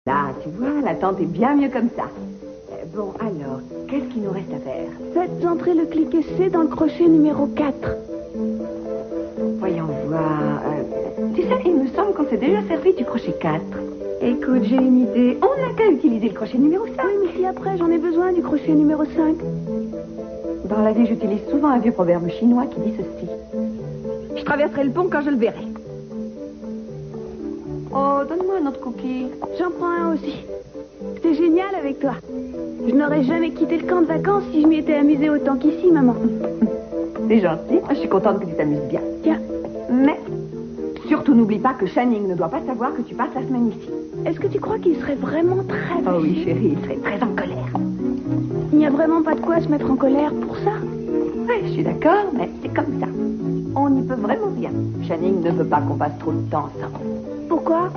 Là, tu vois, la tente est bien mieux comme ça. Bon, alors, qu'est-ce qu'il nous reste à faire? Faites entrer le cliquet C dans le crochet numéro 4. Voyons voir. Tu sais, il me semble qu'on s'est déjà servi du crochet 4. Écoute, j'ai une idée. On n'a qu'à utiliser le crochet numéro 5. Oui, mais si après j'en ai besoin du crochet numéro 5. Dans la vie, j'utilise souvent un vieux proverbe chinois qui dit ceci. Je traverserai le pont quand je le verrai. Oh, donne-moi un autre cookie. J'en prends un aussi. C'est génial avec toi. Je n'aurais jamais quitté le camp de vacances si je m'y étais amusée autant qu'ici, maman. C'est gentil. Je suis contente que tu t'amuses bien. Tiens. Mais, surtout n'oublie pas que Channing ne doit pas savoir que tu passes la semaine ici. Est-ce que tu crois qu'il serait vraiment très... Oh oui, chérie, il serait très en colère. Il n'y a vraiment pas de quoi se mettre en colère pour ça. Oui, je suis d'accord, mais c'est comme ça. On y peut vraiment bien. Channing ne veut pas qu'on passe trop de temps ensemble. Pourquoi?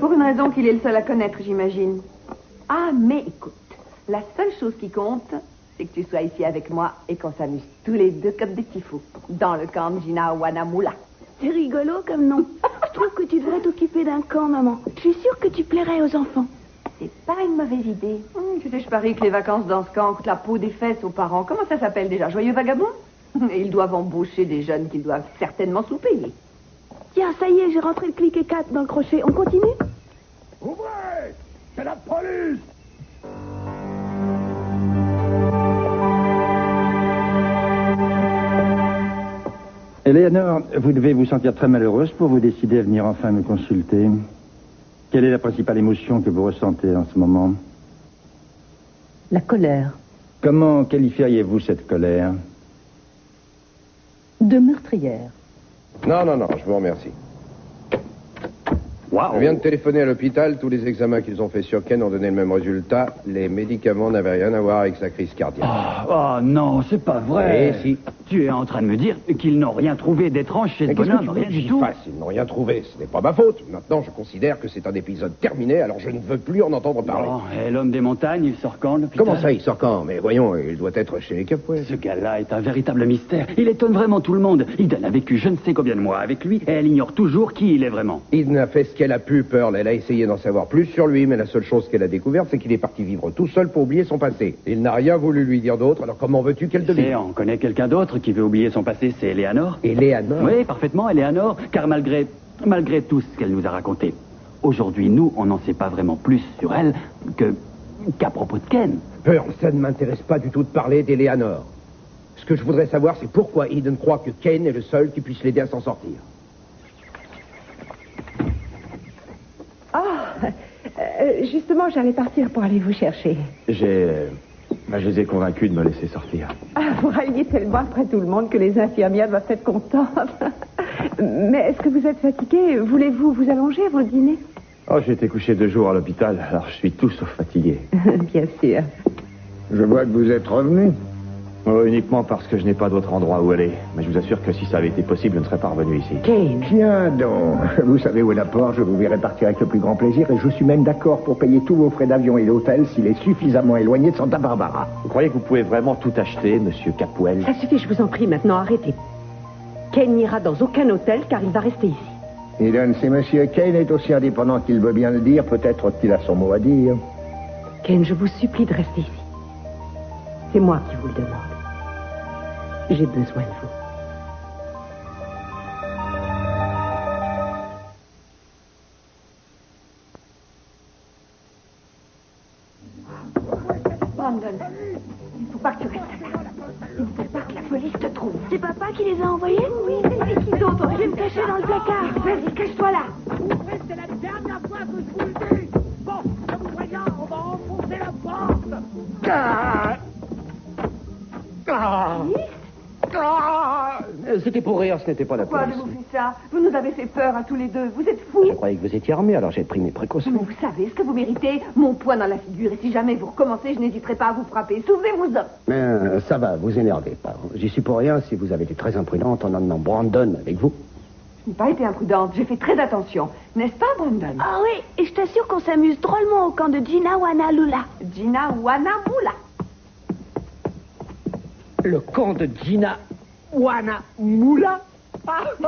Pour une raison qu'il est le seul à connaître, j'imagine. Ah, mais écoute, la seule chose qui compte, c'est que tu sois ici avec moi et qu'on s'amuse tous les deux comme des petits fous dans le camp de Gina Wanamula. C'est rigolo comme nom. Je trouve que tu devrais t'occuper d'un camp, maman. Je suis sûre que tu plairais aux enfants. C'est pas une mauvaise idée. Tu sais, je parie que les vacances dans ce camp coûtent la peau des fesses aux parents. Comment ça s'appelle déjà? Joyeux vagabond? Et ils doivent embaucher des jeunes qu'ils doivent certainement sous-payer. Tiens, ça y est, j'ai rentré le cliquet 4 dans le crochet. On continue? Ouvrez! C'est la police! Eleanor, vous devez vous sentir très malheureuse pour vous décider à venir enfin me consulter. Quelle est la principale émotion que vous ressentez en ce moment? La colère. Comment qualifieriez-vous cette colère? De meurtrière. Non, je vous remercie. Wow. Je viens de téléphoner à l'hôpital. Tous les examens qu'ils ont fait sur Ken ont donné le même résultat. Les médicaments n'avaient rien à voir avec sa crise cardiaque. Oh non, c'est pas vrai. Eh si. Tu es en train de me dire qu'ils n'ont rien trouvé d'étrange chez ce bonhomme, rien du tout. Ils n'ont rien trouvé. Ce n'est pas ma faute. Maintenant, je considère que c'est un épisode terminé, alors je ne veux plus en entendre parler. Oh, et l'homme des montagnes, il sort quand, l'hôpital? Comment ça, il sort quand? Mais voyons, il doit être chez les Capouets. Ce gars-là est un véritable mystère. Il étonne vraiment tout le monde. Eden a vécu je ne sais combien de mois avec lui, et elle ignore toujours qui il est vraiment. Eden a fait ce qu'elle a pu, Pearl. Elle a essayé d'en savoir plus sur lui, mais la seule chose qu'elle a découverte, c'est qu'il est parti vivre tout seul pour oublier son passé. Il n'a rien voulu lui dire d'autre, alors comment veux-tu qu'elle devine? On connaît quelqu'un d'autre qui veut oublier son passé, c'est Eleanor. Eleanor? Oui, parfaitement, Eleanor, car malgré tout ce qu'elle nous a raconté, aujourd'hui, nous, on n'en sait pas vraiment plus sur elle qu'à propos de Ken. Pearl, ça ne m'intéresse pas du tout de parler d'Eleanor. Ce que je voudrais savoir, c'est pourquoi Eden croit que Ken est le seul qui puisse l'aider à s'en sortir. Justement, j'allais partir pour aller vous chercher. Je les ai convaincus de me laisser sortir. Ah, vous ralliez tellement après tout le monde que les infirmières doivent être contentes. Mais est-ce que vous êtes fatigué? Voulez-vous vous allonger avant le dîner? Oh, j'ai été couché 2 jours à l'hôpital, alors je suis tout sauf fatigué. Bien sûr. Je vois que vous êtes revenu. Oh, uniquement parce que je n'ai pas d'autre endroit où aller. Mais je vous assure que si ça avait été possible, je ne serais pas revenu ici. Kane, viens donc. Vous savez où est la porte, je vous verrai partir avec le plus grand plaisir et je suis même d'accord pour payer tous vos frais d'avion et d'hôtel s'il est suffisamment éloigné de Santa Barbara. Vous croyez que vous pouvez vraiment tout acheter, monsieur Capwell? Ça suffit, je vous en prie, maintenant arrêtez. Ken n'ira dans aucun hôtel car il va rester ici. Eden, si monsieur Kane est aussi indépendant qu'il veut bien le dire, peut-être qu'il a son mot à dire. Ken, je vous supplie de rester ici. C'est moi qui vous le demande. J'ai besoin de vous. Brandon, il ne faut pas que tu restes là. Il ne faut pas que la police te trouve. C'est papa qui les a envoyés? Oui, mais qui d'autre? Je vais me cacher dans le placard. Vas-y, cache-toi là. C'est la dernière fois que je vous le dis. Bon, je vous préviens, on va enfoncer la porte. C'était pour rire, ce n'était pas la Pourquoi police. avez-vous fait ça? Vous nous avez fait peur à tous les deux. Vous êtes fous. Je croyais que vous étiez armé, alors j'ai pris mes précautions. Mais vous savez ce que vous méritez? Mon poing dans la figure. Et si jamais vous recommencez, je n'hésiterai pas à vous frapper. Souvenez-vous-en. Mais ça va, vous énervez pas. J'y suis pour rien si vous avez été très imprudente en emmenant Brandon avec vous. Je n'ai pas été imprudente. J'ai fait très attention. N'est-ce pas, Brandon? Ah oui, et je t'assure qu'on s'amuse drôlement au camp de Gina Wanalula. Gina Wanamula. Le camp de Gina Wanamula?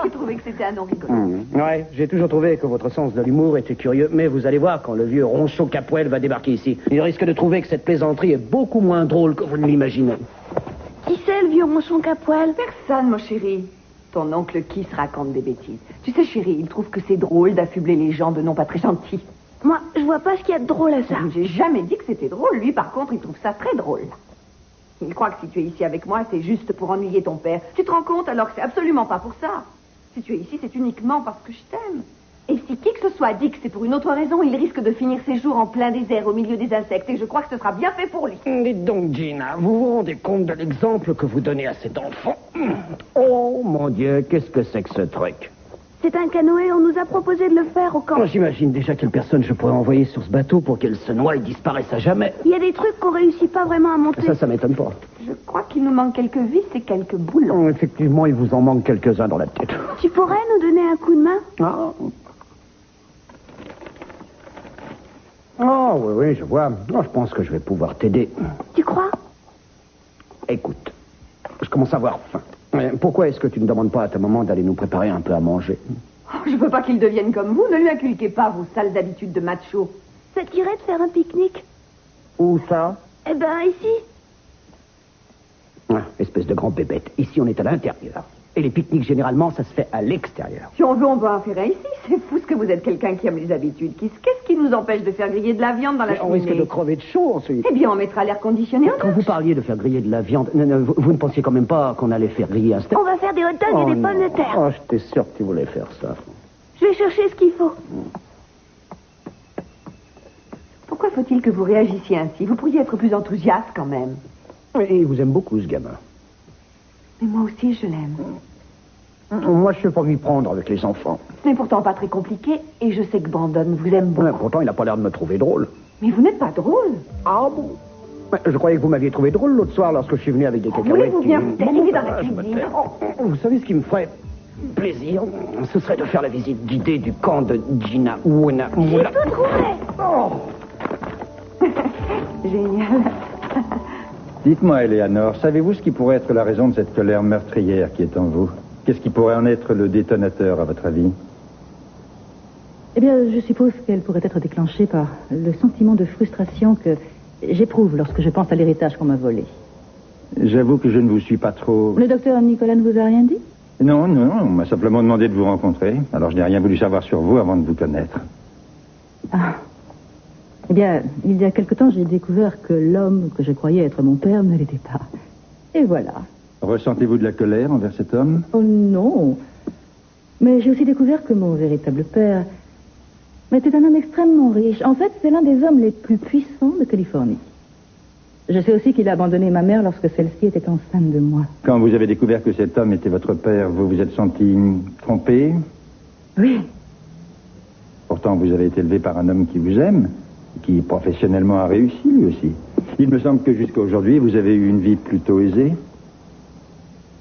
J'ai trouvé que c'était un nom rigolo. Ouais, j'ai toujours trouvé que votre sens de l'humour était curieux, mais vous allez voir quand le vieux Ronchon Capoel va débarquer ici. Il risque de trouver que cette plaisanterie est beaucoup moins drôle que vous ne l'imaginez. Qui c'est, le vieux ronchon Capoel? Personne, mon chéri. Ton oncle qui se raconte des bêtises. Tu sais, chéri, il trouve que c'est drôle d'affubler les gens de noms pas très gentils. Moi, je vois pas ce qu'il y a de drôle à ça. J'ai jamais dit que c'était drôle. Lui, par contre, il trouve ça très drôle. Il croit que si tu es ici avec moi, c'est juste pour ennuyer ton père. Tu te rends compte alors que c'est absolument pas pour ça. Si tu es ici, c'est uniquement parce que je t'aime. Et si qui que ce soit dit que c'est pour une autre raison, il risque de finir ses jours en plein désert au milieu des insectes. Et je crois que ce sera bien fait pour lui. Dites donc, Gina, vous vous rendez compte de l'exemple que vous donnez à cet enfant? Oh, mon Dieu, qu'est-ce que c'est que ce truc? C'est un canoë, on nous a proposé de le faire au camp. Moi, j'imagine déjà quelle personne je pourrais envoyer sur ce bateau pour qu'elle se noie et disparaisse à jamais. Il y a des trucs qu'on réussit pas vraiment à monter. Ça m'étonne pas. Je crois qu'il nous manque quelques vis et quelques boulons. Effectivement, il vous en manque quelques-uns dans la tête. Tu pourrais nous donner un coup de main? Ah. Oh, oui, je vois. Oh, je pense que je vais pouvoir t'aider. Tu crois? Écoute, je commence à avoir faim. Pourquoi est-ce que tu ne demandes pas à ta maman d'aller nous préparer un peu à manger? Je veux pas qu'il devienne comme vous. Ne lui inculquez pas vos sales habitudes de macho. Ça t'irait de faire un pique-nique? Où ça? Eh ben, ici. Ah, espèce de grand bébête. Ici, on est à l'intérieur. Et les pique-niques, généralement, ça se fait à l'extérieur. Si on veut, on peut en faire un ici. C'est fou ce que vous êtes quelqu'un qui aime les habitudes. Qu'est-ce qui nous empêche de faire griller de la viande dans la cheminée? On risque de crever de chaud ensuite. Eh bien, on mettra l'air conditionné en Quand vous parliez de faire griller de la viande, vous ne pensiez quand même pas qu'on allait faire griller un steak? On va faire des hot dogs et des pommes de terre. Oh, j'étais sûr que tu voulais faire ça. Je vais chercher ce qu'il faut. Pourquoi faut-il que vous réagissiez ainsi? Vous pourriez être plus enthousiaste quand même. Mais il vous aime beaucoup, ce gamin. Mais moi aussi, je l'aime. Moi, je sais pas m'y prendre avec les enfants. Ce n'est pourtant pas très compliqué et je sais que Brandon vous aime beaucoup. Ouais, pourtant, il n'a pas l'air de me trouver drôle. Mais vous n'êtes pas drôle. Ah bon? Je croyais que vous m'aviez trouvé drôle l'autre soir lorsque je suis venu avec des cacahuètes. Voulez-vous bien vous arriver dans la je me cuisine? tais. Vous savez ce qui me ferait plaisir? Ce serait de faire la visite guidée du camp de Gina Wuna. J'ai tout trouvé. Oh. Génial. Dites-moi, Eleanor, savez-vous ce qui pourrait être la raison de cette colère meurtrière qui est en vous? Qu'est-ce qui pourrait en être le détonateur, à votre avis? Eh bien, je suppose qu'elle pourrait être déclenchée par le sentiment de frustration que j'éprouve lorsque je pense à l'héritage qu'on m'a volé. J'avoue que je ne vous suis pas trop... Le docteur Nicolas ne vous a rien dit? Non, on m'a simplement demandé de vous rencontrer. Alors je n'ai rien voulu savoir sur vous avant de vous connaître. Ah. Eh bien, il y a quelque temps, j'ai découvert que l'homme que je croyais être mon père ne l'était pas. Et voilà. Ressentez-vous de la colère envers cet homme? Oh non. Mais j'ai aussi découvert que mon véritable père était un homme extrêmement riche. En fait, c'est l'un des hommes les plus puissants de Californie. Je sais aussi qu'il a abandonné ma mère lorsque celle-ci était enceinte de moi. Quand vous avez découvert que cet homme était votre père, vous vous êtes senti trompé? Oui. Pourtant, vous avez été élevé par un homme qui vous aime, qui professionnellement a réussi, lui aussi. Il me semble que jusqu'à aujourd'hui, vous avez eu une vie plutôt aisée.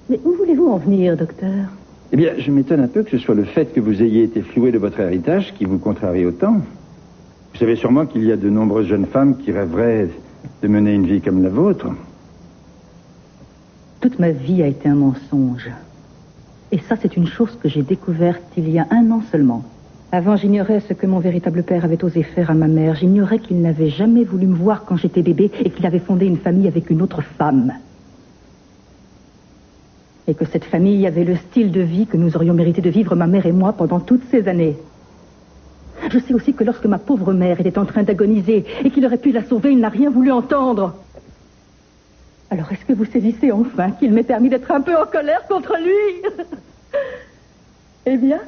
Mais où voulez-vous en venir, docteur? Eh bien, je m'étonne un peu que ce soit le fait que vous ayez été floué de votre héritage qui vous contrarie autant. Vous savez sûrement qu'il y a de nombreuses jeunes femmes qui rêveraient de mener une vie comme la vôtre. Toute ma vie a été un mensonge. Et ça, c'est une chose que j'ai découverte il y a 1 an seulement. Avant, j'ignorais ce que mon véritable père avait osé faire à ma mère. J'ignorais qu'il n'avait jamais voulu me voir quand j'étais bébé et qu'il avait fondé une famille avec une autre femme. Et que cette famille avait le style de vie que nous aurions mérité de vivre, ma mère et moi, pendant toutes ces années. Je sais aussi que lorsque ma pauvre mère était en train d'agoniser et qu'il aurait pu la sauver, il n'a rien voulu entendre. Alors est-ce que vous saisissez enfin qu'il m'ait permis d'être un peu en colère contre lui? Eh bien?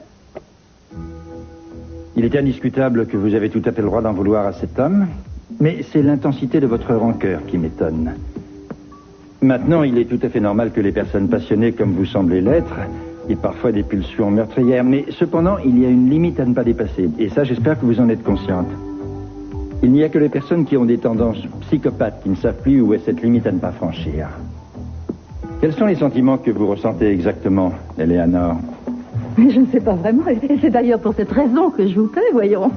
Il est indiscutable que vous avez tout à fait le droit d'en vouloir à cet homme, mais c'est l'intensité de votre rancœur qui m'étonne. Maintenant, il est tout à fait normal que les personnes passionnées comme vous semblez l'être aient parfois des pulsions meurtrières, mais cependant, il y a une limite à ne pas dépasser, et ça, j'espère que vous en êtes consciente. Il n'y a que les personnes qui ont des tendances psychopathes qui ne savent plus où est cette limite à ne pas franchir. Quels sont les sentiments que vous ressentez exactement, Eleanor? Je ne sais pas vraiment, et c'est d'ailleurs pour cette raison que je vous paie, voyons.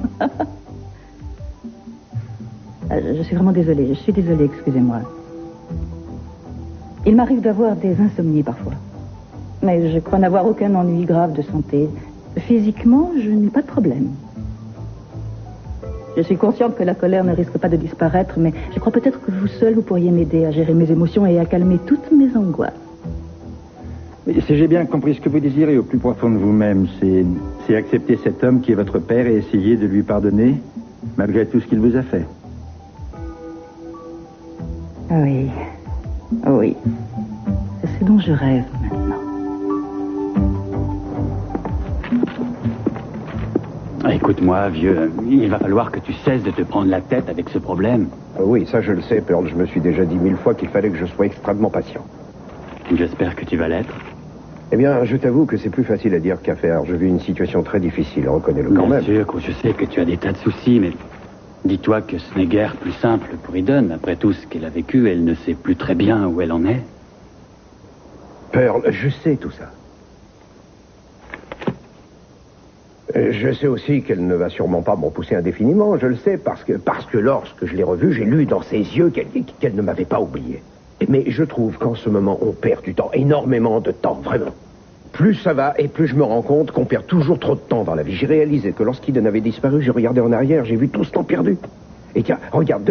Je suis vraiment désolée, excusez-moi. Il m'arrive d'avoir des insomnies parfois. Mais je crois n'avoir aucun ennui grave de santé. Physiquement, je n'ai pas de problème. Je suis consciente que la colère ne risque pas de disparaître, mais je crois peut-être que vous seul, vous pourriez m'aider à gérer mes émotions et à calmer toutes mes angoisses. Mais si j'ai bien compris ce que vous désirez au plus profond de vous-même, c'est accepter cet homme qui est votre père et essayer de lui pardonner, malgré tout ce qu'il vous a fait. Oui. Oui. C'est ce dont je rêve maintenant. Écoute-moi, vieux, il va falloir que tu cesses de te prendre la tête avec ce problème. Oui, ça je le sais, Pearl. Je me suis déjà dit 1000 fois qu'il fallait que je sois extrêmement patient. J'espère que tu vas l'être. Eh bien, je t'avoue que c'est plus facile à dire qu'à faire. Je vis une situation très difficile, reconnais-le quand même. Bien sûr, je sais que tu as des tas de soucis, mais dis-toi que ce n'est guère plus simple pour Eden. Après tout ce qu'elle a vécu, elle ne sait plus très bien où elle en est. Pearl, je sais tout ça. Je sais aussi qu'elle ne va sûrement pas m'en pousser indéfiniment, je le sais, parce que lorsque je l'ai revue, j'ai lu dans ses yeux qu'elle ne m'avait pas oublié. Mais je trouve qu'en ce moment, on perd du temps, énormément de temps, vraiment. Plus ça va, et plus je me rends compte qu'on perd toujours trop de temps dans la vie. J'ai réalisé que lorsqu'Eden avait disparu, j'ai regardé en arrière, j'ai vu tout ce temps perdu. Et tiens, regarde,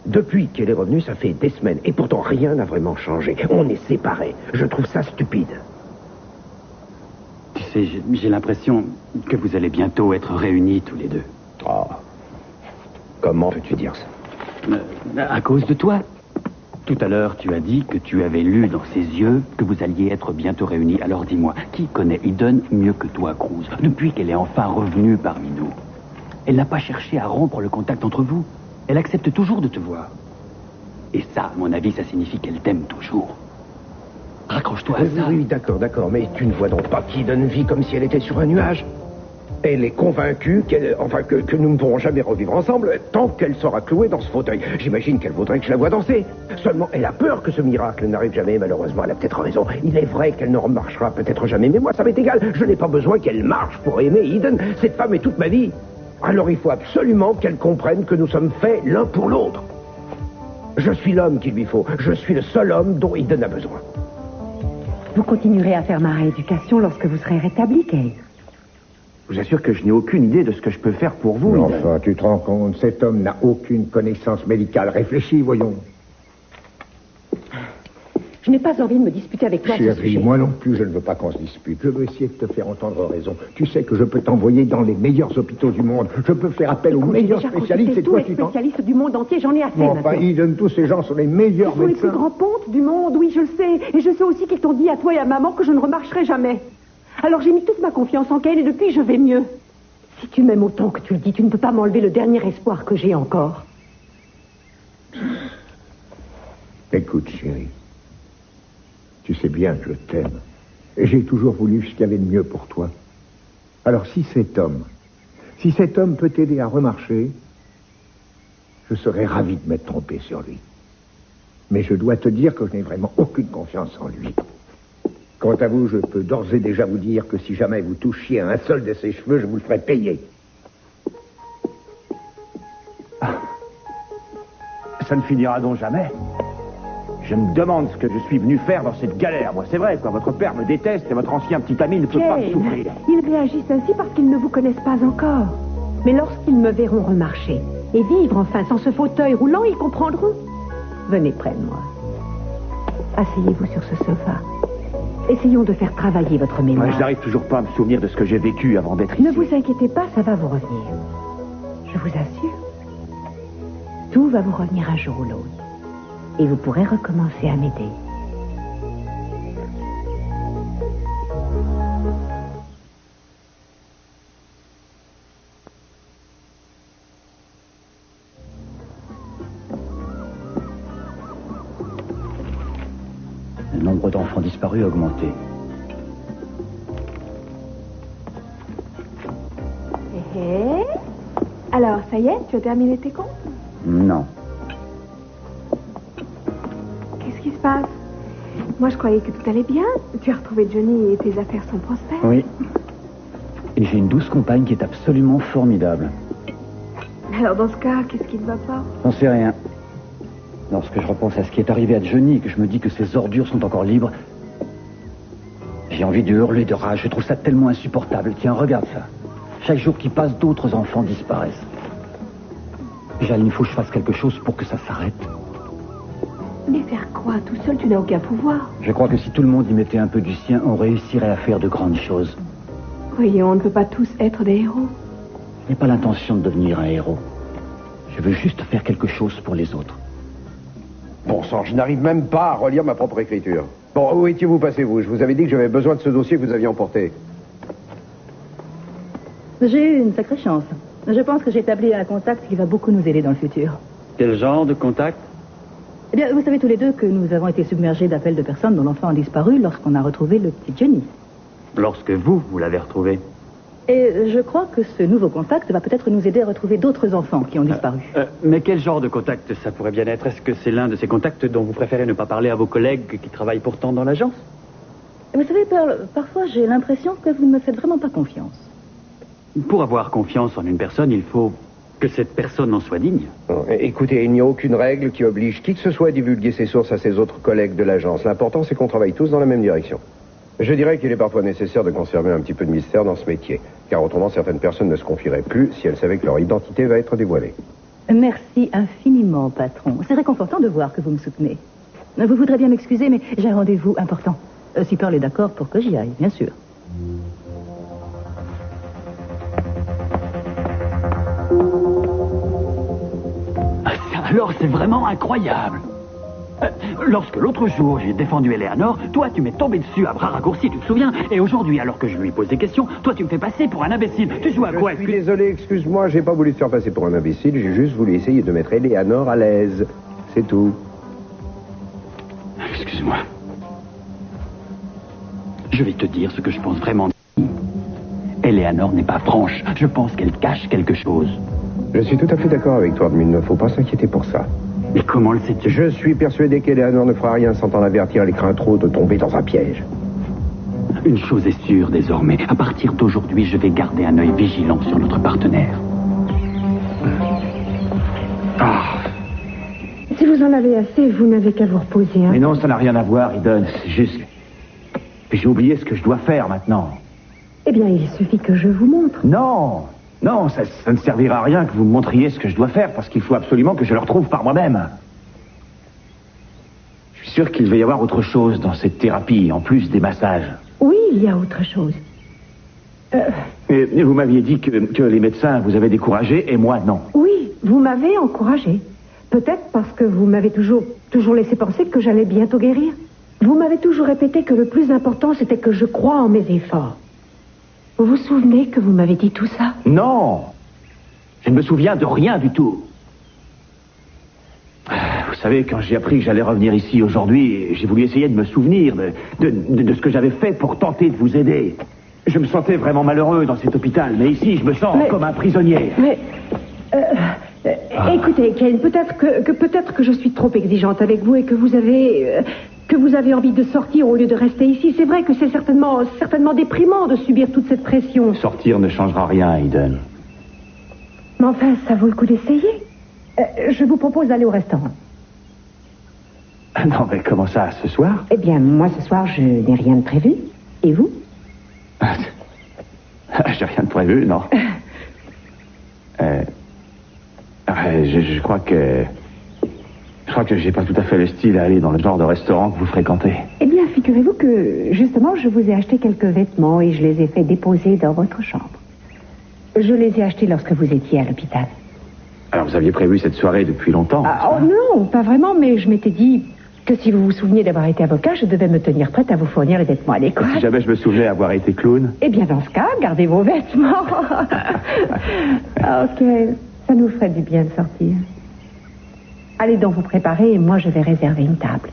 depuis qu'elle est revenue, ça fait des semaines, et pourtant rien n'a vraiment changé. On est séparés. Je trouve ça stupide. Tu sais, j'ai l'impression que vous allez bientôt être réunis tous les deux. Oh. Comment peux-tu dire ça? À cause de toi. Tout à l'heure, tu as dit que tu avais lu dans ses yeux que vous alliez être bientôt réunis. Alors dis-moi, qui connaît Eden mieux que toi, Cruz, depuis qu'elle est enfin revenue parmi nous? Elle n'a pas cherché à rompre le contact entre vous. Elle accepte toujours de te voir. Et ça, à mon avis, ça signifie qu'elle t'aime toujours. Raccroche-toi à ça. Oui, d'accord, mais tu ne vois donc pas qu'Eden vit comme si elle était sur un nuage? Elle est convaincue que nous ne pourrons jamais revivre ensemble tant qu'elle sera clouée dans ce fauteuil. J'imagine qu'elle voudrait que je la voie danser. Seulement, elle a peur que ce miracle n'arrive jamais. Malheureusement, elle a peut-être raison. Il est vrai qu'elle ne remarchera peut-être jamais. Mais moi, ça m'est égal. Je n'ai pas besoin qu'elle marche pour aimer Eden. Cette femme est toute ma vie. Alors il faut absolument qu'elle comprenne que nous sommes faits l'un pour l'autre. Je suis l'homme qu'il lui faut. Je suis le seul homme dont Eden a besoin. Vous continuerez à faire ma rééducation lorsque vous serez rétabli, Kate. Je vous assure que je n'ai aucune idée de ce que je peux faire pour vous. Mais enfin, tu te rends compte, cet homme n'a aucune connaissance médicale. Réfléchis, voyons. Je n'ai pas envie de me disputer avec toi. Chérie, moi non plus, je ne veux pas qu'on se dispute. Je veux essayer de te faire entendre raison. Tu sais que je peux t'envoyer dans les meilleurs hôpitaux du monde. Je peux faire appel aux meilleurs spécialistes. C'est tous les spécialistes du monde entier, j'en ai assez. Bon, enfin, Eden, tous ces gens sont les meilleurs médecins. Ils sont les plus grands pontes du monde, oui, je le sais. Et je sais aussi qu'ils t'ont dit à toi et à maman que je ne remarcherai jamais. Alors j'ai mis toute ma confiance en Kane et depuis, je vais mieux. Si tu m'aimes autant que tu le dis, tu ne peux pas m'enlever le dernier espoir que j'ai encore. Écoute, chérie. Tu sais bien que je t'aime. Et j'ai toujours voulu ce qu'il y avait de mieux pour toi. Alors si cet homme peut t'aider à remarcher, je serais ravi de m'être trompé sur lui. Mais je dois te dire que je n'ai vraiment aucune confiance en lui. Quant à vous, je peux d'ores et déjà vous dire que si jamais vous touchiez à un seul de ses cheveux, je vous le ferai payer. Ça ne finira donc jamais. Je me demande ce que je suis venu faire dans cette galère. Moi, c'est vrai, quoi. Votre père me déteste et votre ancien petit ami ne peut pas me souffrir. Ils réagissent ainsi parce qu'ils ne vous connaissent pas encore. Mais lorsqu'ils me verront remarcher et vivre enfin sans ce fauteuil roulant, ils comprendront. Venez près de moi. Asseyez-vous sur ce sofa. Essayons de faire travailler votre mémoire. Ouais, je n'arrive toujours pas à me souvenir de ce que j'ai vécu avant d'être ici. Ne vous inquiétez pas, ça va vous revenir. Je vous assure. Tout va vous revenir un jour ou l'autre. Et vous pourrez recommencer à m'aider. Le nombre d'enfants disparus a augmenté. Alors, ça y est, tu as terminé tes comptes? Non. Qu'est-ce qui se passe? Moi, je croyais que tout allait bien. Tu as retrouvé Johnny et tes affaires sont prospères. Oui. Et j'ai une douce compagne qui est absolument formidable. Alors, dans ce cas, qu'est-ce qui ne va pas? J'en sais rien. Lorsque je repense à ce qui est arrivé à Johnny et que je me dis que ses ordures sont encore libres, J'ai envie de hurler de rage. Je trouve ça tellement insupportable. Tiens, regarde ça. Chaque jour qui passe, d'autres enfants disparaissent. Jeanne, il faut que je fasse quelque chose pour que ça s'arrête. Mais faire quoi? Tout seul, tu n'as aucun pouvoir. Je crois que si tout le monde y mettait un peu du sien, on réussirait à faire de grandes choses. Voyons, on ne peut pas tous être des héros. Je n'ai pas l'intention de devenir un héros. Je veux juste faire quelque chose pour les autres. Bon sang, je n'arrive même pas à relire ma propre écriture. Bon, où étiez-vous passé, vous? Je vous avais dit que j'avais besoin de ce dossier que vous aviez emporté. J'ai eu une sacrée chance. Je pense que j'ai établi un contact qui va beaucoup nous aider dans le futur. Quel genre de contact? Eh bien, vous savez tous les deux que nous avons été submergés d'appels de personnes dont l'enfant a disparu lorsqu'on a retrouvé le petit Johnny. Lorsque vous l'avez retrouvé. Et je crois que ce nouveau contact va peut-être nous aider à retrouver d'autres enfants qui ont disparu. Mais quel genre de contact ça pourrait bien être? Est-ce que c'est l'un de ces contacts dont vous préférez ne pas parler à vos collègues qui travaillent pourtant dans l'agence? Vous savez, Pearl, parfois j'ai l'impression que vous ne me faites vraiment pas confiance. Pour avoir confiance en une personne, il faut que cette personne en soit digne. Écoutez, il n'y a aucune règle qui oblige qui que ce soit à divulguer ses sources à ses autres collègues de l'agence. L'important, c'est qu'on travaille tous dans la même direction. Je dirais qu'il est parfois nécessaire de conserver un petit peu de mystère dans ce métier, car autrement certaines personnes ne se confieraient plus si elles savaient que leur identité va être dévoilée. Merci infiniment, patron. C'est réconfortant de voir que vous me soutenez. Vous voudrez bien m'excuser, mais j'ai un rendez-vous important. Si Pearl est d'accord pour que j'y aille, bien sûr. Alors c'est vraiment incroyable. Lorsque l'autre jour j'ai défendu Eleanor, toi tu m'es tombé dessus à bras raccourcis, tu te souviens? Et aujourd'hui, alors que je lui pose des questions, toi tu me fais passer pour un imbécile. Tu joues à quoi? Je suis désolé, excuse-moi, j'ai pas voulu te faire passer pour un imbécile, j'ai juste voulu essayer de mettre Eleanor à l'aise. C'est tout. Excuse-moi. Je vais te dire ce que je pense vraiment. Eleanor n'est pas franche. Je pense qu'elle cache quelque chose. Je suis tout à fait d'accord avec toi, mais il ne faut pas s'inquiéter pour ça. Mais comment le sais-tu? Je suis persuadé qu'Eleanor ne fera rien sans t'en avertir. Elle craint trop de tomber dans un piège. Une chose est sûre désormais. À partir d'aujourd'hui, je vais garder un œil vigilant sur notre partenaire. Si vous en avez assez, vous n'avez qu'à vous reposer, hein. Mais non, ça n'a rien à voir, Eden. C'est juste... J'ai oublié ce que je dois faire maintenant. Eh bien, il suffit que je vous montre. Non, non, ça ne servira à rien que vous me montriez ce que je dois faire, parce qu'il faut absolument que je le retrouve par moi-même. Je suis sûr qu'il va y avoir autre chose dans cette thérapie, en plus des massages. Oui, il y a autre chose. Mais vous m'aviez dit que les médecins vous avaient découragé, et moi, non. Oui, vous m'avez encouragé. Peut-être parce que vous m'avez toujours laissé penser que j'allais bientôt guérir. Vous m'avez toujours répété que le plus important, c'était que je croie en mes efforts. Vous vous souvenez que vous m'avez dit tout ça? Non, je ne me souviens de rien du tout. Vous savez, quand j'ai appris que j'allais revenir ici aujourd'hui, j'ai voulu essayer de me souvenir de ce que j'avais fait pour tenter de vous aider. Je me sentais vraiment malheureux dans cet hôpital, mais ici, je me sens comme un prisonnier. Mais... Écoutez, Kane, peut-être que je suis trop exigeante avec vous et que vous avez envie de sortir au lieu de rester ici. C'est vrai que c'est certainement déprimant de subir toute cette pression. Sortir ne changera rien, Eden. Mais enfin, ça vaut le coup d'essayer. Je vous propose d'aller au restaurant. Non, mais comment ça, ce soir? Eh bien, moi, ce soir, je n'ai rien de prévu. Et vous? J'ai rien de prévu, non. Je crois que j'ai pas tout à fait le style à aller dans le genre de restaurant que vous fréquentez. Eh bien, figurez-vous que, justement, je vous ai acheté quelques vêtements et je les ai fait déposer dans votre chambre. Je les ai achetés lorsque vous étiez à l'hôpital. Alors, vous aviez prévu cette soirée depuis longtemps? Oh non, pas vraiment, mais je m'étais dit que si vous vous souveniez d'avoir été avocat, je devais me tenir prête à vous fournir les vêtements adéquats. Si jamais je me souvenais avoir été clown? Eh bien, dans ce cas, gardez vos vêtements. Ok, ça nous ferait du bien de sortir. Allez donc vous préparer et moi je vais réserver une table.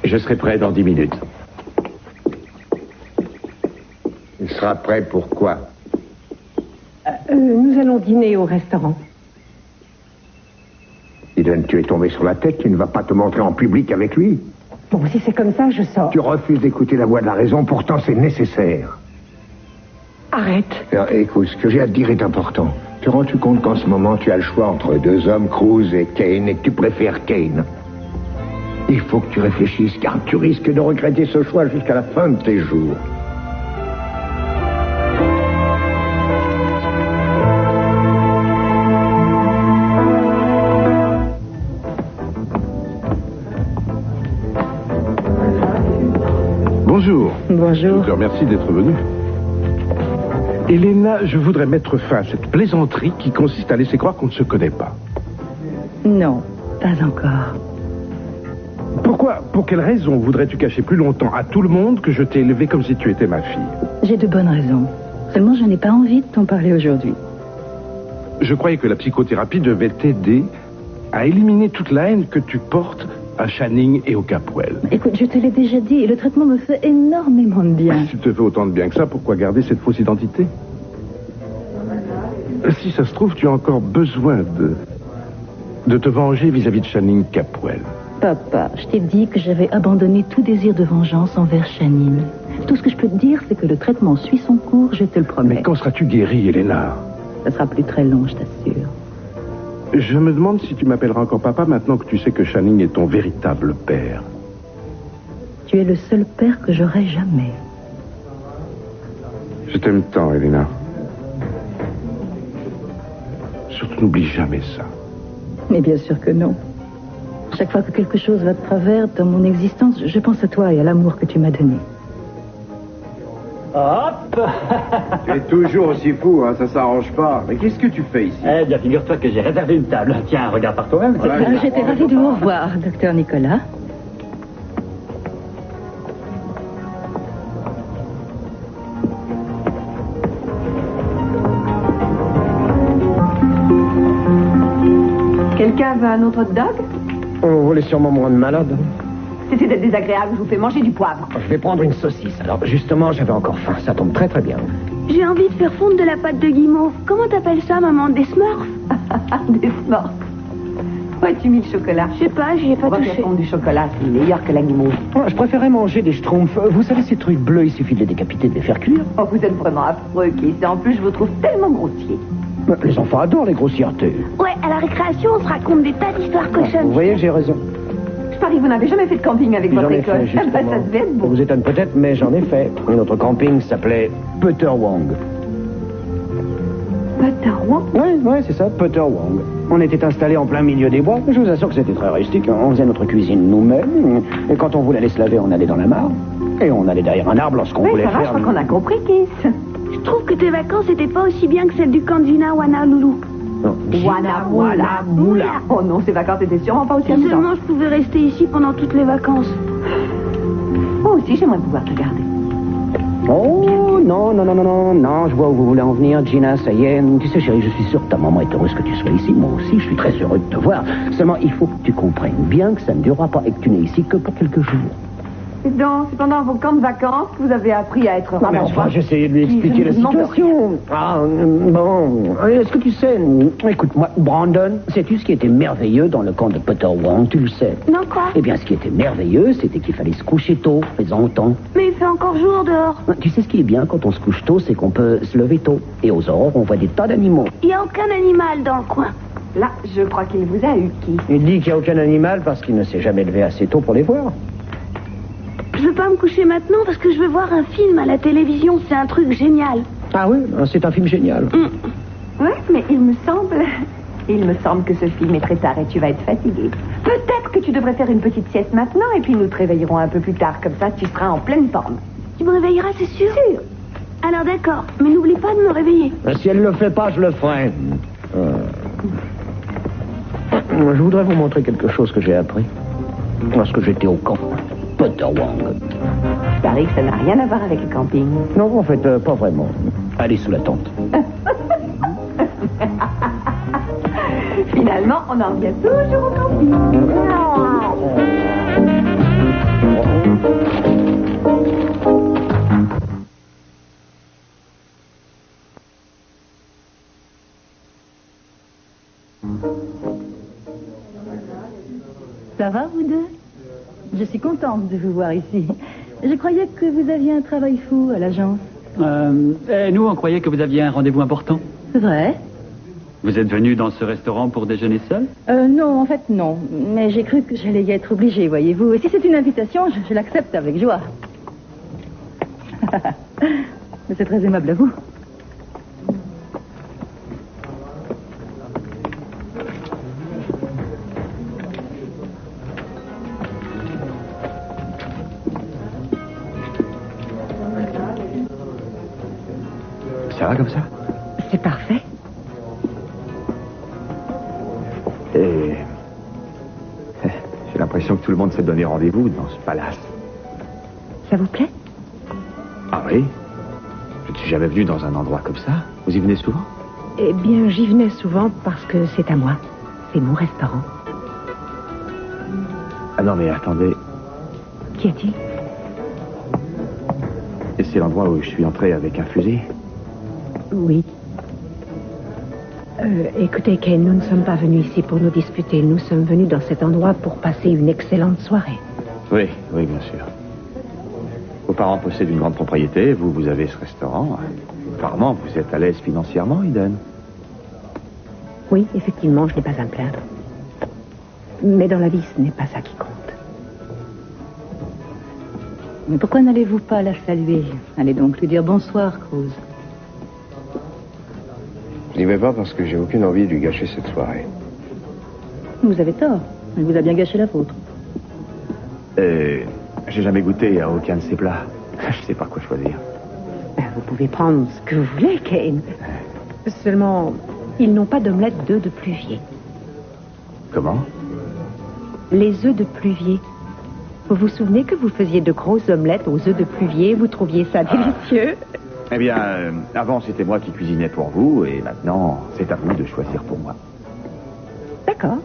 Je serai prêt dans 10 minutes. Il sera prêt pour quoi? Nous allons dîner au restaurant. Eden, tu es tombé sur la tête, tu ne vas pas te montrer en public avec lui. Bon, si c'est comme ça, je sors. Tu refuses d'écouter la voix de la raison, pourtant c'est nécessaire. Arrête. Alors, écoute, ce que j'ai à te dire est important. Te rends-tu compte qu'en ce moment, tu as le choix entre deux hommes, Cruz et Kane, et que tu préfères Kane? Il faut que tu réfléchisses, car tu risques de regretter ce choix jusqu'à la fin de tes jours. Bonjour. Bonjour. Je te remercie d'être venue. Elena, je voudrais mettre fin à cette plaisanterie qui consiste à laisser croire qu'on ne se connaît pas. Non, pas encore. Pourquoi, pour quelle raison voudrais-tu cacher plus longtemps à tout le monde que je t'ai élevée comme si tu étais ma fille? J'ai de bonnes raisons. Seulement, je n'ai pas envie de t'en parler aujourd'hui. Je croyais que la psychothérapie devait t'aider à éliminer toute la haine que tu portes à Channing et au Capwell. Écoute, je te l'ai déjà dit, et le traitement me fait énormément de bien. Si tu te fais autant de bien que ça, pourquoi garder cette fausse identité? Si ça se trouve, tu as encore besoin de te venger vis-à-vis de Channing Capwell. Papa, je t'ai dit que j'avais abandonné tout désir de vengeance envers Channing. Tout ce que je peux te dire, c'est que le traitement suit son cours, je te le promets. Mais quand seras-tu guérie, Elena? Ça sera plus très long, je t'assure. Je me demande si tu m'appelleras encore papa maintenant que tu sais que Channing est ton véritable père. Tu es le seul père que j'aurai jamais. Je t'aime tant, Elena. Surtout n'oublie jamais ça. Mais bien sûr que non. Chaque fois que quelque chose va de travers dans mon existence, je pense à toi et à l'amour que tu m'as donné. Hop. Tu es toujours aussi fou, hein, ça s'arrange pas. Mais qu'est-ce que tu fais ici? Eh bien, figure-toi que j'ai réservé une table. Tiens, regarde par toi-même. Voilà, J'étais ravie de vous revoir, docteur Nicolas. Quelqu'un veut un autre hot dog? Vous voulez sûrement me rendre malade. Cessez d'être désagréable, je vous fais manger du poivre. Je vais prendre une saucisse. Alors, justement, j'avais encore faim. Ça tombe très très bien. J'ai envie de faire fondre de la pâte de guimauve. Comment t'appelles ça, maman? Des Smurfs? Des Smurfs. Où as-tu mis le chocolat? Je sais pas, j'y ai pas On va touché. faire fondre du chocolat, c'est meilleur que la guimauve. Je préférais manger des schtroumpfs. Vous savez, ces trucs bleus, il suffit de les décapiter, de les faire cuire. Oh, vous êtes vraiment affreux, Keith. Et en plus, je vous trouve tellement grossier. Les enfants adorent les grossièretés. Ouais, à la récréation, on se raconte des tas d'histoires cochonnes. Vous voyez que j'ai raison. Je parie que vous n'avez jamais fait de camping avec votre J'en ai école. fait, justement. Ça devait être Ça beau. vous étonne peut-être, mais j'en ai fait. Et notre camping s'appelait Putterwang. Putterwang? Oui, c'est ça, Putterwang. On était installés en plein milieu des bois. Je vous assure que c'était très rustique. On faisait notre cuisine nous-mêmes. Et quand on voulait aller se laver, on allait dans la mare. Et on allait derrière un arbre lorsqu'on Oui, voulait ça va, je faire... crois qu'on a compris, Keith. Je trouve que tes vacances étaient pas aussi bien que celles du Canzina Wanaloulou. Non. Wana, moula. Oh non, ces vacances étaient sûrement pas aussi Si amusantes. seulement je pouvais rester ici pendant toutes les vacances. Moi aussi, j'aimerais pouvoir te garder. Oh, non, je vois où vous voulez en venir, Gina, ça y est. Tu sais, chérie, je suis sûr que ta maman est heureuse que tu sois ici. Moi aussi, je suis très heureux de te voir. Seulement, il faut que tu comprennes bien que ça ne durera pas et que tu n'es ici que pour quelques jours. Donc, c'est pendant vos camps de vacances que vous avez appris à être Non, mais enfin, j'essayais de lui expliquer la situation. Ah, bon. Est-ce que tu sais... Écoute-moi, Brandon, sais-tu ce qui était merveilleux dans le camp de Putterwang? Tu le sais. Non, quoi? Eh bien, ce qui était merveilleux, c'était qu'il fallait se coucher tôt, faisant autant. Mais il fait encore jour dehors. Tu sais ce qui est bien quand on se couche tôt, c'est qu'on peut se lever tôt. Et aux aurores, on voit des tas d'animaux. Il y a aucun animal dans le coin. Là, je crois qu'il vous a eu, Keith. Il dit qu'il n'y a aucun animal parce qu'il ne s'est jamais levé assez tôt pour les voir. Je veux pas me coucher maintenant parce que je veux voir un film à la télévision. C'est un truc génial. Ah oui, c'est un film génial. Oui, mais il me semble que ce film est très tard et tu vas être fatigué. Peut-être que tu devrais faire une petite sieste maintenant et puis nous te réveillerons un peu plus tard. Comme ça, tu seras en pleine forme. Tu me réveilleras, c'est sûr? Sûr. Alors d'accord, mais n'oublie pas de me réveiller. Si elle le fait pas, je le ferai. Je voudrais vous montrer quelque chose que j'ai appris lorsque j'étais au camp. Putterwang. Je parie que ça n'a rien à voir avec le camping. Non, en fait, pas vraiment. Allez sous la tente. Finalement, on en revient toujours au camping. Ça va, vous deux? Je suis contente de vous voir ici. Je croyais que vous aviez un travail fou à l'agence. Nous, on croyait que vous aviez un rendez-vous important. C'est vrai? Vous êtes venu dans ce restaurant pour déjeuner seul? Non, en fait, non. Mais j'ai cru que j'allais y être obligée, voyez-vous. Et si c'est une invitation, je l'accepte avec joie. Mais c'est très aimable à vous. Ça va comme ça? C'est parfait. Et... j'ai l'impression que tout le monde s'est donné rendez-vous dans ce palace. Ça vous plaît? Ah oui? Je ne suis jamais venu dans un endroit comme ça. Vous y venez souvent? Eh bien, j'y venais souvent parce que c'est à moi. C'est mon restaurant. Ah non, mais attendez. Qu'y a-t-il? Et c'est l'endroit où je suis entré avec un fusil? Oui. Écoutez, Kane, nous ne sommes pas venus ici pour nous disputer. Nous sommes venus dans cet endroit pour passer une excellente soirée. Oui, oui, bien sûr. Vos parents possèdent une grande propriété, vous avez ce restaurant. Apparemment, vous êtes à l'aise financièrement, Eden. Oui, effectivement, je n'ai pas à me plaindre. Mais dans la vie, ce n'est pas ça qui compte. Mais pourquoi n'allez-vous pas la saluer? Allez donc lui dire bonsoir, Cruz. Je n'y vais pas parce que j'ai aucune envie de lui gâcher cette soirée. Vous avez tort. Il vous a bien gâché la vôtre. J'ai jamais goûté à aucun de ces plats. Je sais pas quoi choisir. Vous pouvez prendre ce que vous voulez, Kane. Seulement, ils n'ont pas d'omelette d'œufs de pluvier. Comment? Les œufs de pluvier. Vous vous souvenez que vous faisiez de grosses omelettes aux œufs de pluvier? Vous trouviez ça délicieux? Eh bien, avant, c'était moi qui cuisinais pour vous, et maintenant, c'est à vous de choisir pour moi. D'accord.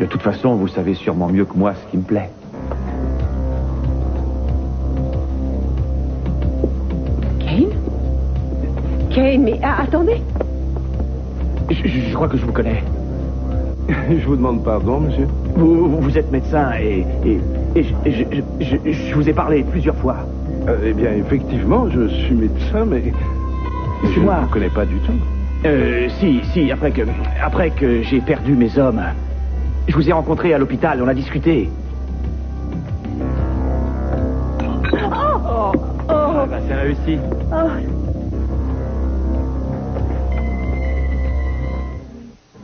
De toute façon, vous savez sûrement mieux que moi ce qui me plaît. Kane? Kane, mais attendez. Je crois que je vous connais. Je vous demande pardon, monsieur. Vous êtes médecin et je vous ai parlé plusieurs fois. Eh bien, effectivement, je suis médecin, mais je ne vous connais pas du tout. Si, après que j'ai perdu mes hommes, je vous ai rencontré à l'hôpital, on a discuté. C'est réussi.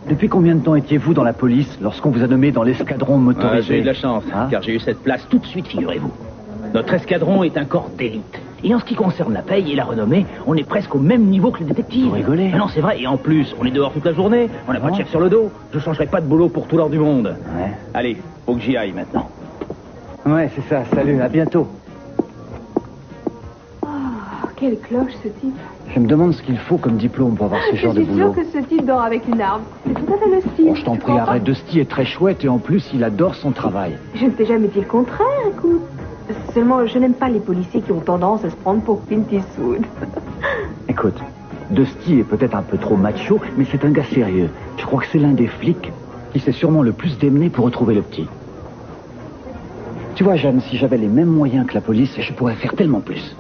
Depuis combien de temps étiez-vous dans la police lorsqu'on vous a nommé dans l'escadron motorisé? J'ai eu de la chance, car j'ai eu cette place tout de suite, figurez-vous. Notre escadron est un corps d'élite. Et en ce qui concerne la paye et la renommée, on est presque au même niveau que les détectives. Vous rigolez? Ah non, c'est vrai. Et en plus, on est dehors toute la journée. On n'a pas de chef sur le dos. Je changerai pas de boulot pour tout l'or du monde. Ouais. Allez, faut que j'y aille maintenant. Ouais, c'est ça. Salut, à bientôt. Oh, quelle cloche, ce type. Je me demande ce qu'il faut comme diplôme pour avoir ce genre de Je suis boulot. sûre que ce type dort avec une arme. C'est tout à fait le style. Bon, je t'en prie, arrête. Dusty est très chouette et en plus, il adore son travail. Je ne t'ai jamais dit le contraire, écoute. Seulement, je n'aime pas les policiers qui ont tendance à se prendre pour Clint Eastwood. Écoute, Dusty est peut-être un peu trop macho, mais c'est un gars sérieux. Je crois que c'est l'un des flics qui s'est sûrement le plus démené pour retrouver le petit. Tu vois, Jeanne, si j'avais les mêmes moyens que la police, je pourrais faire tellement plus.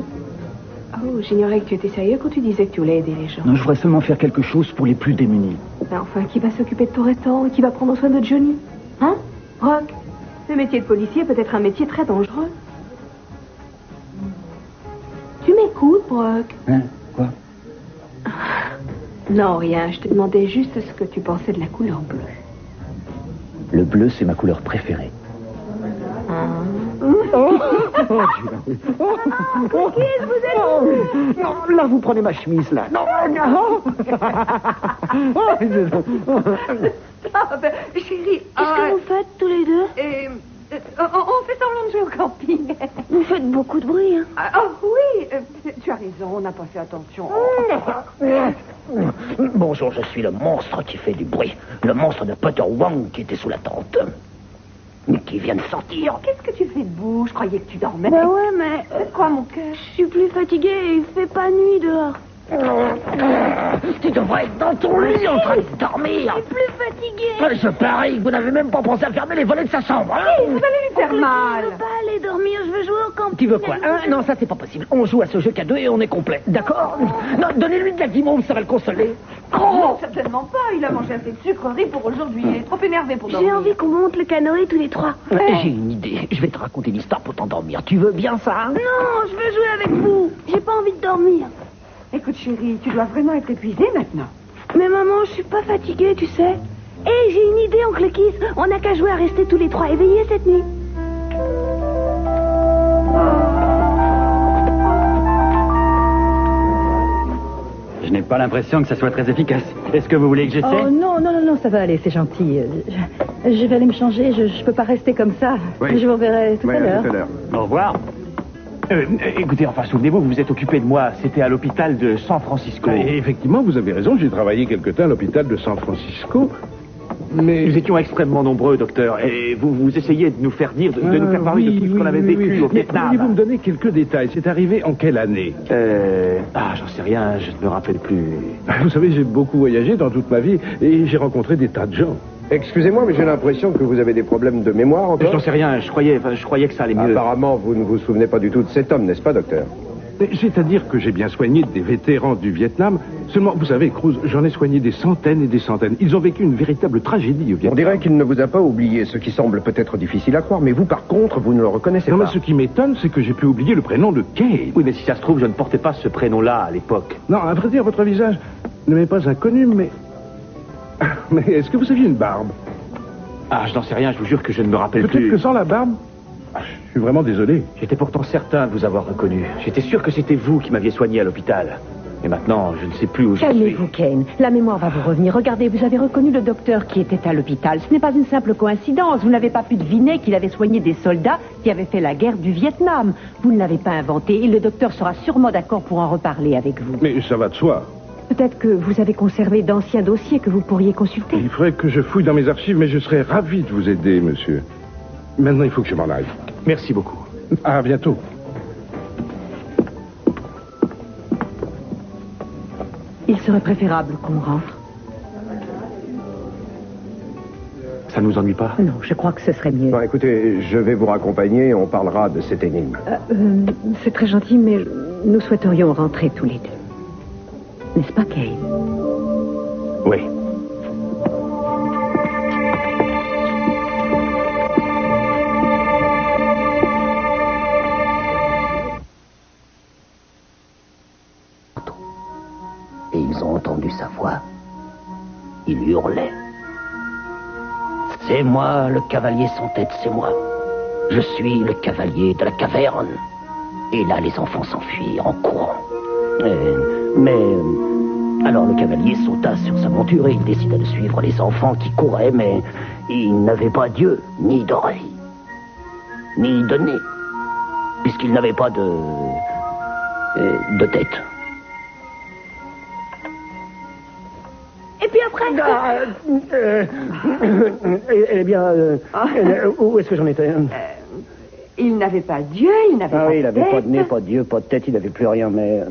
Oh, j'ignorais que tu étais sérieux quand tu disais que tu voulais aider les gens. Non, je voudrais seulement faire quelque chose pour les plus démunis. Mais enfin, qui va s'occuper de ton restaurant et qui va prendre soin de Johnny? Hein, Rock? Le métier de policier peut être un métier très dangereux. Tu m'écoutes, Brock? Hein? Quoi? Non, rien. Je te demandais juste ce que tu pensais de la couleur bleue. Le bleu, c'est ma couleur préférée. Non, là, vous prenez ma chemise, là. Non, Stop, chérie. Qu'est-ce que vous faites tous les deux? On fait semblant de jouer au camping. Vous faites beaucoup de bruit, hein? Oh oui, tu as raison, on n'a pas fait attention. Bonjour, je suis le monstre qui fait du bruit. Le monstre de Potter Wang qui était sous la tente. Mais qui vient de sortir. Qu'est-ce que tu fais debout? Je croyais que tu dormais. Bah ouais, mais... Quoi, mon cœur? Je suis plus fatiguée et il fait pas nuit dehors. Tu devrais être dans ton lit en train de dormir. Je suis plus fatiguée. Je parie que vous n'avez même pas pensé à fermer les volets de sa chambre. Hein? Vous allez lui faire mal. Je veux pas aller dormir, je veux jouer au camping. Tu veux quoi hein? Non, ça c'est pas possible. On joue à ce jeu qu'à deux et on est complet. D'accord? Non, donnez-lui de la guimauve, ça va le consoler. Non, certainement pas. Il a mangé assez de sucreries pour aujourd'hui. Il est trop énervé pour dormir. J'ai envie qu'on monte le canoë tous les trois. J'ai une idée. Je vais te raconter une histoire pour t'endormir. Tu veux bien ça? Non, je veux jouer avec vous. J'ai pas envie de dormir. Écoute, chérie, tu dois vraiment être épuisée maintenant. Mais maman, je suis pas fatiguée, tu sais. Hé, j'ai une idée, oncle Kiss. On n'a qu'à jouer à rester tous les trois éveillés cette nuit. Je n'ai pas l'impression que ça soit très efficace. Est-ce que vous voulez que j'essaie? Oh non, ça va aller, c'est gentil. Je vais aller me changer, je peux pas rester comme ça. Oui. Je vous reverrai tout à l'heure. Au revoir. Écoutez, enfin, souvenez-vous, vous vous êtes occupé de moi. C'était à l'hôpital de San Francisco. Et effectivement, vous avez raison, j'ai travaillé quelque temps à l'hôpital de San Francisco. Mais... Nous étions extrêmement nombreux, docteur, et vous essayez de nous faire dire, de nous faire parler de tout ce qu'on avait vécu au Vietnam. Pourriez-vous me donner quelques détails? C'est arrivé en quelle année? J'en sais rien, je ne me rappelle plus. Vous savez, j'ai beaucoup voyagé dans toute ma vie et j'ai rencontré des tas de gens. Excusez-moi, mais j'ai l'impression que vous avez des problèmes de mémoire encore. J'en sais rien, je croyais que ça allait mieux. Apparemment, vous ne vous souvenez pas du tout de cet homme, n'est-ce pas, docteur? C'est-à-dire que j'ai bien soigné des vétérans du Vietnam. Seulement, vous savez, Cruz, j'en ai soigné des centaines et des centaines. Ils ont vécu une véritable tragédie au Vietnam. On dirait qu'il ne vous a pas oublié, ce qui semble peut-être difficile à croire, mais vous, par contre, vous ne le reconnaissez Non, pas. mais ce qui m'étonne, c'est que j'ai pu oublier le prénom de Kate. Oui, mais si ça se trouve, je ne portais pas ce prénom-là à l'époque. Non, à vrai dire, votre visage ne m'est pas inconnu, mais... Mais est-ce que vous aviez une barbe? Je n'en sais rien, je vous jure que je ne me rappelle plus. Peut-être que sans la barbe? Je suis vraiment désolé. J'étais pourtant certain de vous avoir reconnu. J'étais sûr que c'était vous qui m'aviez soigné à l'hôpital. Et maintenant, je ne sais plus où je suis. Calmez-vous, Kane. La mémoire va vous revenir. Regardez, vous avez reconnu le docteur qui était à l'hôpital. Ce n'est pas une simple coïncidence. Vous n'avez pas pu deviner qu'il avait soigné des soldats qui avaient fait la guerre du Vietnam. Vous ne l'avez pas inventé et le docteur sera sûrement d'accord pour en reparler avec vous. Mais ça va de soi. Peut-être que vous avez conservé d'anciens dossiers que vous pourriez consulter. Il faudrait que je fouille dans mes archives, mais je serais ravi de vous aider, monsieur. Maintenant, il faut que je m'en aille. Merci beaucoup. À bientôt. Il serait préférable qu'on rentre. Ça ne nous ennuie pas? Non, je crois que ce serait mieux. Bon, écoutez, je vais vous raccompagner et on parlera de cette énigme. C'est très gentil, mais nous souhaiterions rentrer tous les deux. N'est-ce pas, Kane? Oui. Et ils ont entendu sa voix. Il hurlait. C'est moi, le cavalier sans tête, c'est moi. Je suis le cavalier de la caverne. Et là, les enfants s'enfuirent en courant. Alors le cavalier sauta sur sa monture et il décida de suivre les enfants qui couraient, mais il n'avait pas d'yeux, ni d'oreilles, ni de nez, puisqu'il n'avait pas de tête. Et puis après... Eh bien, où est-ce que j'en étais? Il n'avait pas d'yeux, il n'avait pas de tête. Il n'avait pas de nez, pas d'yeux, pas de tête, il n'avait plus rien, mais...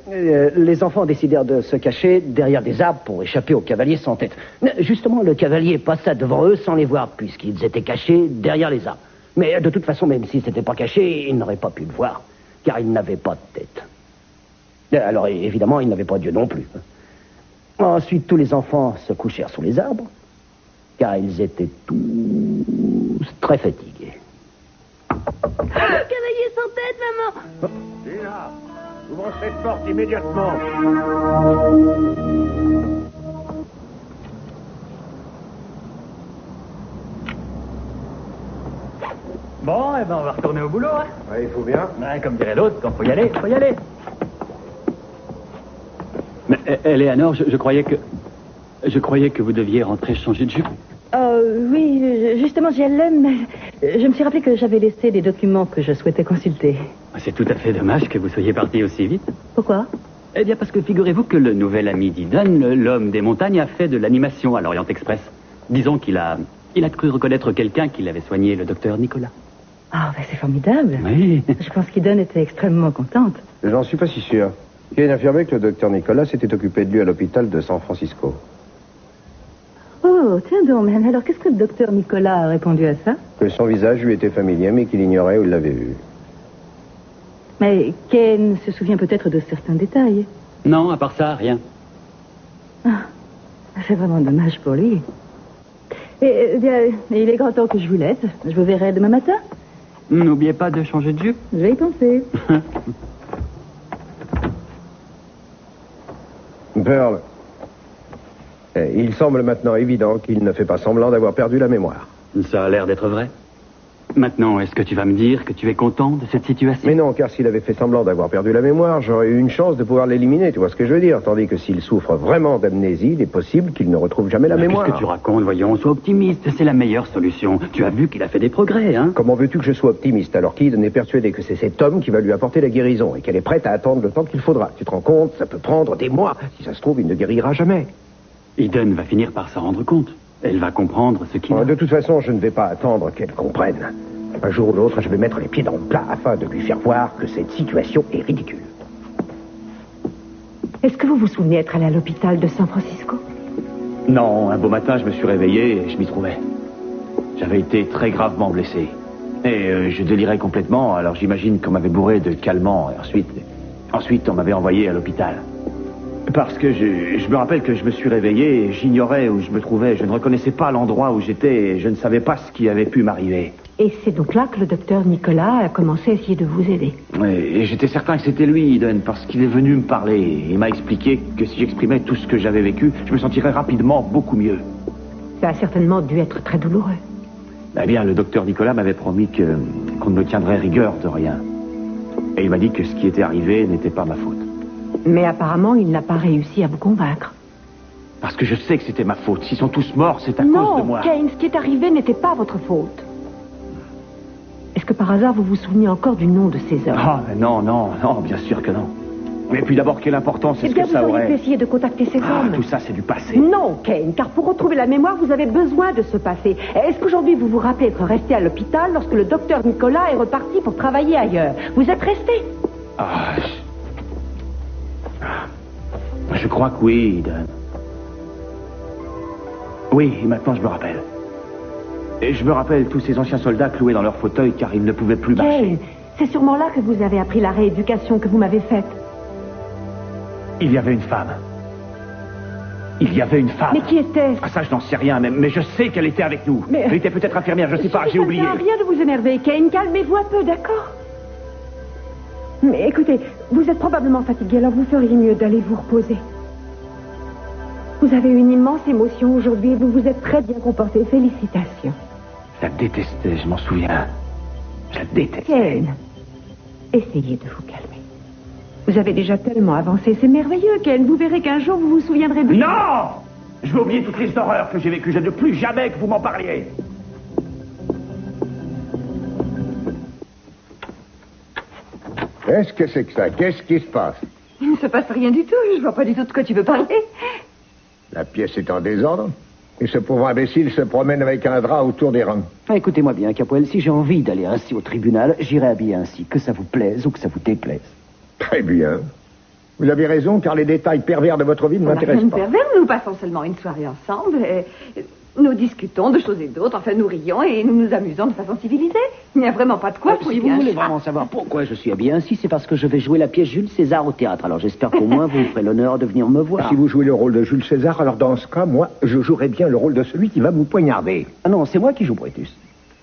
les enfants décidèrent de se cacher derrière des arbres pour échapper au cavalier sans tête. Justement, le cavalier passa devant eux sans les voir, puisqu'ils étaient cachés derrière les arbres. Mais de toute façon, même s'ils s'étaient pas cachés, ils n'auraient pas pu le voir, car ils n'avaient pas de tête. Alors, évidemment, ils n'avaient pas d'yeux non plus. Ensuite, tous les enfants se couchèrent sous les arbres, car ils étaient tous très fatigués. Le cavalier sans tête, maman! Lina, ouvre cette porte immédiatement. Bon, on va retourner au boulot, hein? Ouais, il faut bien. Comme dirait l'autre, quand faut y aller, faut y aller. Mais, Eleanor, je croyais que vous deviez rentrer changer de jupe. Oui, justement, j'y allais, mais je me suis rappelé que j'avais laissé des documents que je souhaitais consulter. C'est tout à fait dommage que vous soyez parti aussi vite. Pourquoi? Eh bien, parce que figurez-vous que le nouvel ami d'Eden, l'homme des montagnes, a fait de l'animation à l'Orient Express. Disons qu'il a cru reconnaître quelqu'un qui l'avait soigné, le docteur Nicolas. Ah, ben c'est formidable. Oui. Je pense qu'Eden était extrêmement contente. J'en suis pas si sûr. Kane affirmait que le docteur Nicolas s'était occupé de lui à l'hôpital de San Francisco. Oh, tiens donc, man. Alors qu'est-ce que le docteur Nicolas a répondu à ça? Que son visage lui était familier, mais qu'il ignorait où il l'avait vu. Mais Ken se souvient peut-être de certains détails. Non, à part ça, rien. Ah, c'est vraiment dommage pour lui. Et bien, il est grand temps que je vous laisse. Je vous verrai demain matin. N'oubliez pas de changer de jupe. Je vais y penser. Pearl, il semble maintenant évident qu'il ne fait pas semblant d'avoir perdu la mémoire. Ça a l'air d'être vrai. Maintenant, est-ce que tu vas me dire que tu es content de cette situation? Mais non, car s'il avait fait semblant d'avoir perdu la mémoire, j'aurais eu une chance de pouvoir l'éliminer, tu vois ce que je veux dire. Tandis que s'il souffre vraiment d'amnésie, il est possible qu'il ne retrouve jamais la mémoire. Qu'est-ce que tu racontes? Voyons, sois optimiste, c'est la meilleure solution. Tu as vu qu'il a fait des progrès, hein? Comment veux-tu que je sois optimiste alors qu'Eden est persuadé que c'est cet homme qui va lui apporter la guérison et qu'elle est prête à attendre le temps qu'il faudra? Tu te rends compte? Ça peut prendre des mois. Si ça se trouve, il ne guérira jamais. Eden va finir par s'en rendre compte. Elle va comprendre ce qu'il a. De toute façon, je ne vais pas attendre qu'elle comprenne. Un jour ou l'autre, je vais mettre les pieds dans le plat afin de lui faire voir que cette situation est ridicule. Est-ce que vous vous souvenez être allé à l'hôpital de San Francisco? Non, un beau matin, je me suis réveillé et je m'y trouvais. J'avais été très gravement blessé. Et je délirais complètement, alors j'imagine qu'on m'avait bourré de calmants. Et ensuite, on m'avait envoyé à l'hôpital. Parce que je me rappelle que je me suis réveillé et j'ignorais où je me trouvais. Je ne reconnaissais pas l'endroit où j'étais et je ne savais pas ce qui avait pu m'arriver. Et c'est donc là que le docteur Nicolas a commencé à essayer de vous aider. Oui, et j'étais certain que c'était lui, Eden, parce qu'il est venu me parler. Il m'a expliqué que si j'exprimais tout ce que j'avais vécu, je me sentirais rapidement beaucoup mieux. Ça a certainement dû être très douloureux. Eh bien, le docteur Nicolas m'avait promis qu'on ne me tiendrait rigueur de rien. Et il m'a dit que ce qui était arrivé n'était pas ma faute. Mais apparemment, il n'a pas réussi à vous convaincre. Parce que je sais que c'était ma faute. S'ils sont tous morts, c'est à cause de moi. Non, Kane, ce qui est arrivé n'était pas votre faute. Est-ce que par hasard vous vous souvenez encore du nom de ces hommes? Ah, non, bien sûr que non. Mais puis d'abord, quelle importance est-ce que ça aurait? Vous auriez essayé de contacter ces hommes. Tout ça, c'est du passé. Non, Kane, car pour retrouver la mémoire, vous avez besoin de ce passé. Est-ce qu'aujourd'hui, vous vous rappelez être resté à l'hôpital lorsque le docteur Nicolas est reparti pour travailler ailleurs? Vous êtes resté? Je crois que oui, Eden. Oui, maintenant je me rappelle. Et je me rappelle tous ces anciens soldats cloués dans leur fauteuil car ils ne pouvaient plus marcher. Kane, c'est sûrement là que vous avez appris la rééducation que vous m'avez faite. Il y avait une femme. Il y avait une femme. Mais qui était-ce? Ah, ça, je n'en sais rien, mais je sais qu'elle était avec nous. Mais... Elle était peut-être infirmière, je ne sais pas, j'ai oublié. Ça ne sert à rien de vous énerver, Kane. Calmez-vous un peu, d'accord? Mais écoutez, vous êtes probablement fatigué, alors vous feriez mieux d'aller vous reposer. Vous avez eu une immense émotion aujourd'hui et vous vous êtes très bien comporté. Félicitations. Je la détestais, je m'en souviens. Je la détestais. Kane, essayez de vous calmer. Vous avez déjà tellement avancé, c'est merveilleux, Kane. Vous verrez qu'un jour vous vous souviendrez de... Non! Je vais oublier toutes les horreurs que j'ai vécues. Je ne veux plus jamais que vous m'en parliez. Qu'est-ce que c'est que ça? Qu'est-ce qui se passe? Il ne se passe rien du tout. Je vois pas du tout de quoi tu veux parler. La pièce est en désordre. Et ce pauvre imbécile se promène avec un drap autour des reins. Écoutez-moi bien, Capoel, si j'ai envie d'aller ainsi au tribunal, j'irai habillé ainsi, que ça vous plaise ou que ça vous déplaise. Très bien. Vous avez raison, car les détails pervers de votre vie ne m'intéressent pas. Pervers, nous passons seulement une soirée ensemble. Et nous discutons de choses et d'autres. Enfin, nous rions et nous nous amusons de façon civilisée. Il n'y a vraiment pas de quoi Si vous voulez vraiment savoir pourquoi je suis habillé ainsi, c'est parce que je vais jouer la pièce Jules César au théâtre. Alors j'espère qu'au moins vous me ferez l'honneur de venir me voir. Si vous jouez le rôle de Jules César, alors dans ce cas, moi, je jouerai bien le rôle de celui qui va vous poignarder. Ah non, c'est moi qui joue Brutus.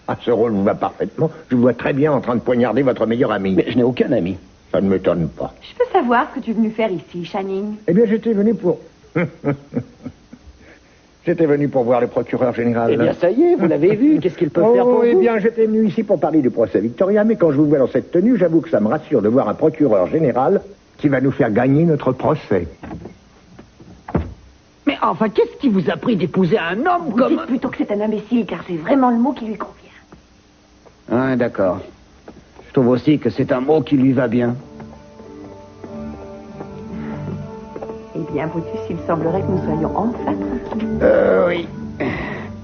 Ah, ce rôle vous va parfaitement. Je vous vois très bien en train de poignarder votre meilleur ami. Mais je n'ai aucun ami. Ça ne m'étonne pas. Je peux savoir ce que tu es venu faire ici, Channing? Eh bien, j'étais venu pour... J'étais venu pour voir le procureur général. Eh bien, ça y est, vous l'avez vu. Qu'est-ce qu'il peut faire pour vous? Eh bien, j'étais venu ici pour parler du procès Victoria, mais quand je vous vois dans cette tenue, j'avoue que ça me rassure de voir un procureur général qui va nous faire gagner notre procès. Mais enfin, qu'est-ce qui vous a pris d'épouser un homme comme... Dites plutôt que c'est un imbécile, car c'est vraiment le mot qui lui convient. Ah, d'accord. Je trouve aussi que c'est un mot qui lui va bien. Eh bien, Brutus, il semblerait que nous soyons enfin tranquilles. Oui.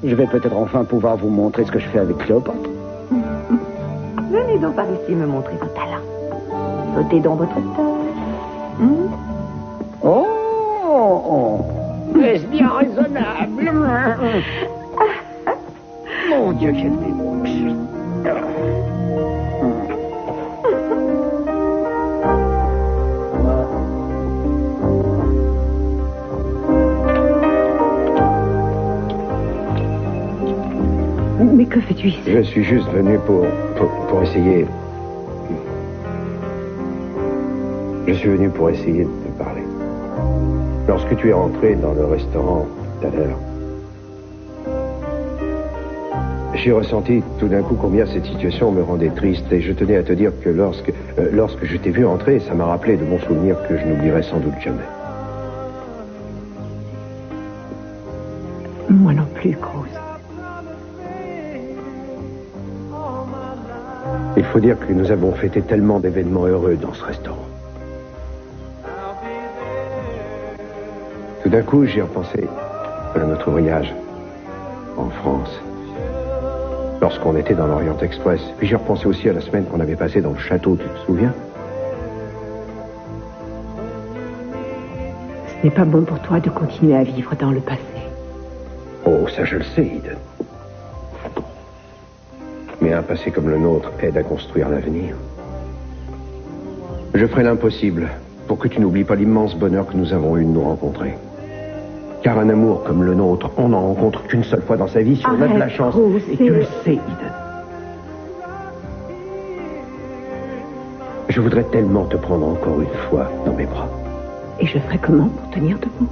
Je vais peut-être enfin pouvoir vous montrer ce que je fais avec Cléopâtre. Venez donc par ici me montrer vos talents. Sautez dans votre tête. Oh, est-ce bien raisonnable? Mon Dieu, quelle débauche. Mais que fais-tu ici? Je suis juste venu pour essayer... Je suis venu pour essayer de te parler. Lorsque tu es rentré dans le restaurant tout à l'heure, j'ai ressenti tout d'un coup combien cette situation me rendait triste et je tenais à te dire que lorsque je t'ai vu entrer, ça m'a rappelé de bons souvenirs que je n'oublierai sans doute jamais. Moi non plus, Cruz. Il faut dire que nous avons fêté tellement d'événements heureux dans ce restaurant. Tout d'un coup, j'ai repensé à notre voyage en France, lorsqu'on était dans l'Orient Express. Puis j'ai repensé aussi à la semaine qu'on avait passée dans le château, tu te souviens? Ce n'est pas bon pour toi de continuer à vivre dans le passé. Oh, ça je le sais, Eden. Mais un passé comme le nôtre aide à construire l'avenir. Je ferai l'impossible pour que tu n'oublies pas l'immense bonheur que nous avons eu de nous rencontrer. Car un amour comme le nôtre, on n'en rencontre qu'une seule fois dans sa vie si on a de la chance. Et tu le sais, Eden. Je voudrais tellement te prendre encore une fois dans mes bras. Et je ferai comment pour tenir debout?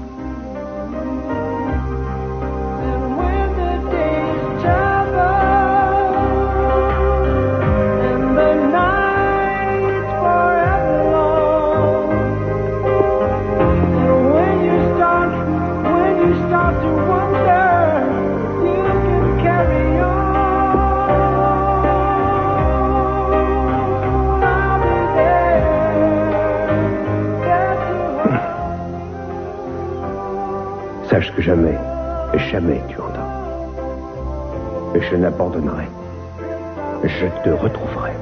Sache que jamais, jamais tu entends. Je n'abandonnerai. Je te retrouverai.